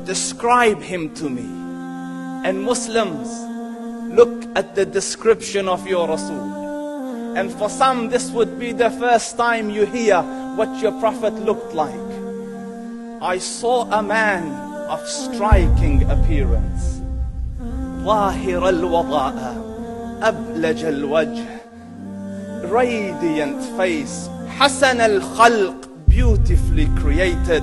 describe him to me. And Muslims, look at the description of your Rasul. And for some, this would be the first time you hear what your Prophet looked like. I saw a man of striking appearance. ظاهر الوضاء أبلج الوجه, radiant face, حسن الخلق, beautifully created.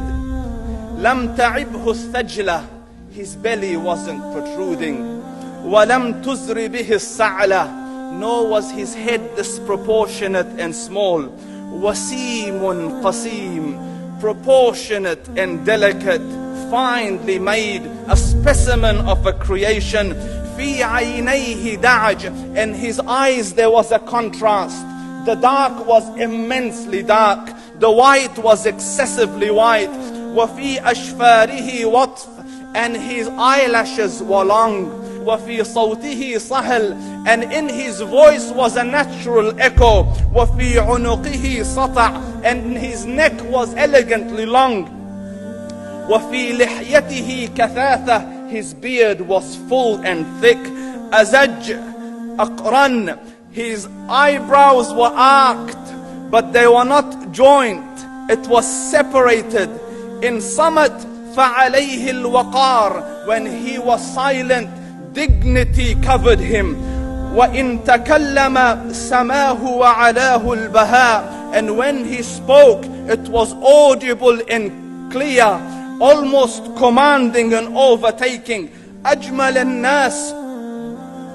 لم تعبه الثجلة, his belly wasn't protruding. وَلَمْ تُزْرِ بِهِ السَّعْلَةِ, nor was his head disproportionate and small. وَسِيمٌ قَسِيم, proportionate and delicate, finely made, a specimen of a creation. فِي عَيْنَيْهِ دَعَجْ, in his eyes there was a contrast. The dark was immensely dark, the white was excessively white. وَفِي أَشْفَارِهِ وَطْفٌ, and his eyelashes were long. وَفِي صَوْتِهِ صَهْل, and in his voice was a natural echo. وَفِي عُنُقِهِ سَطَعٌ, and his neck was elegantly long. وَفِي لِحْيَتِهِ كَثَاثَةٌ, his beard was full and thick. أَزَجْ أَقْرَنٌ, his eyebrows were arched, but they were not joined. It was separated. In Samat فَعَلَيْهِ الْوَقَارِ, when he was silent, dignity covered him. وَإِن تَكَلَّمَ سَمَاهُ وَعَلَاهُ الْبَهَاءِ, and when he spoke, it was audible and clear, almost commanding and overtaking. أَجْمَلَ النَّاسِ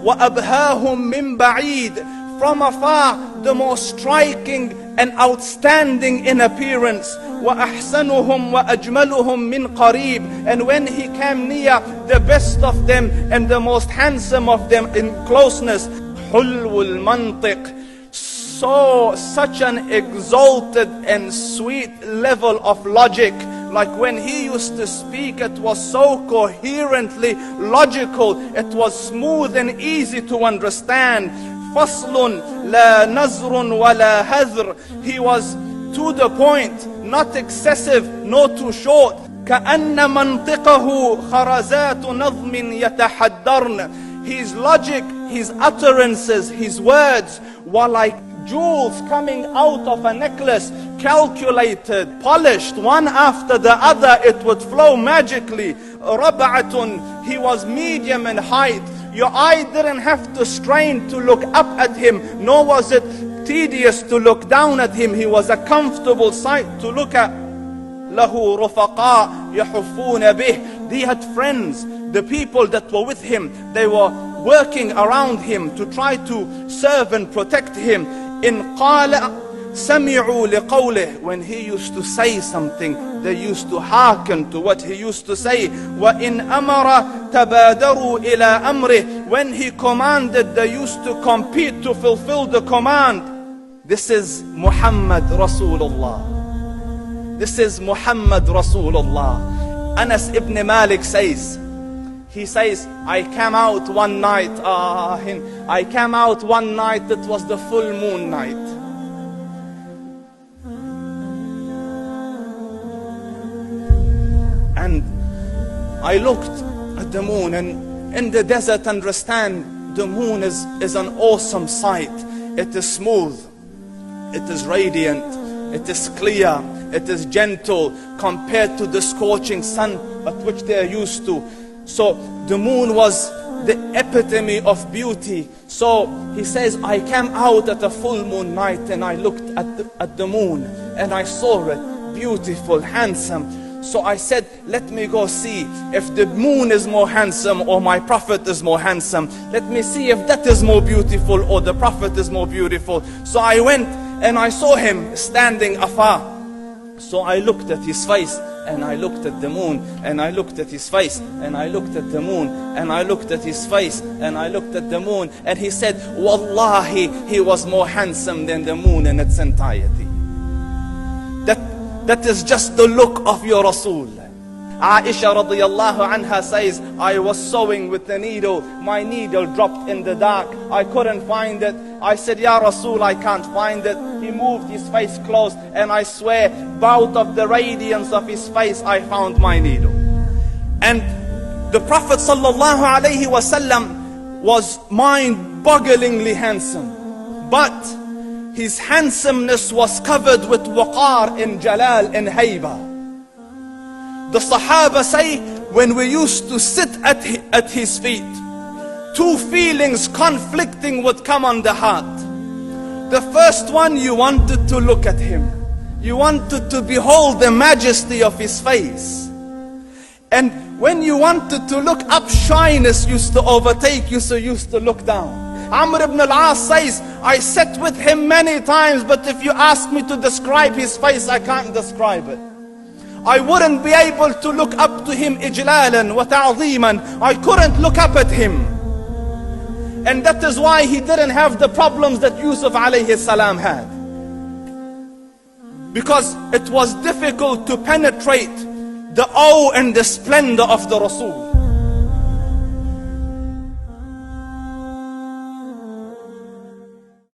وَأَبْهَاهُمْ مِنْ بَعِيدٍ, from afar the most striking and outstanding in appearance. وَأَحْسَنُهُمْ وَأَجْمَلُهُمْ مِنْ قَرِيبٍ, and when he came near, the best of them and the most handsome of them in closeness. حُلْوُ الْمَنْطِقِ, such an exalted and sweet level of logic. Like when he used to speak, it was so coherently logical, it was smooth and easy to understand. فَصْلٌ لَا نَزْرٌ وَلَا هَذْرٌ, he was to the point, not excessive, nor too short. كَأَنَّ مَنْطِقَهُ خَرَزَاتُ نَظْمٍ يَتَحَدَّرْنَ, his logic, his utterances, his words were like jewels coming out of a necklace, calculated, polished, one after the other, it would flow magically. رَبْعَةٌ, he was medium in height. Your eye didn't have to strain to look up at him, nor was it tedious to look down at him. He was a comfortable sight to look at. لَهُ رُفَقَاء يَحُفُّونَ بِهِ, he had friends, the people that were with him, they were working around him to try to serve and protect him. إِنْ قَالَ سَمِعُوا لِقَوْلِهِ, when he used to say something, they used to hearken to what he used to say. وَإِنْ أَمَرَ تَبَادَرُوا إِلَىٰ أَمْرِهِ, when he commanded, they used to compete to fulfill the command. This is Muhammad Rasulullah. This is Muhammad Rasulullah. Anas ibn Malik says, he says, I came out one night, it was the full moon night. And I looked at the moon, and in the desert, understand, the moon is an awesome sight. It is smooth, it is radiant, it is clear, it is gentle compared to the scorching sun at which they are used to. So the moon was the epitome of beauty. So he says, I came out at a full moon night and I looked at the moon and I saw it, beautiful, handsome. So I said, let me go see if the moon is more handsome or my Prophet is more handsome. Let me see if that is more beautiful or the Prophet is more beautiful. So I went and I saw him standing afar. So I looked at his face and I looked at the moon and I looked at his face and I looked at the moon and I looked at his face and I looked at the moon, and he said, Wallahi, he was more handsome than the moon in its entirety. That is just the look of your Rasul. Aisha radiyallahu anha says, I was sewing with the needle. My needle dropped in the dark. I couldn't find it. I said, Ya Rasul, I can't find it. He moved his face close, and I swear, out of the radiance of his face, I found my needle. And the Prophet ﷺ was mind-bogglingly handsome. But his handsomeness was covered with waqar and jalal and hayba. The Sahaba say, when we used to sit at his feet, two feelings conflicting would come on the heart. The first one, you wanted to look at him. You wanted to behold the majesty of his face. And when you wanted to look up, shyness used to overtake you, so you used to look down. Amr ibn al-As says, I sat with him many times, but if you ask me to describe his face, I can't describe it. I wouldn't be able to look up to him ijlalan wa ta'zeeman. I couldn't look up at him. And that is why he didn't have the problems that Yusuf alayhi salam had. Because it was difficult to penetrate the awe and the splendor of the Rasul.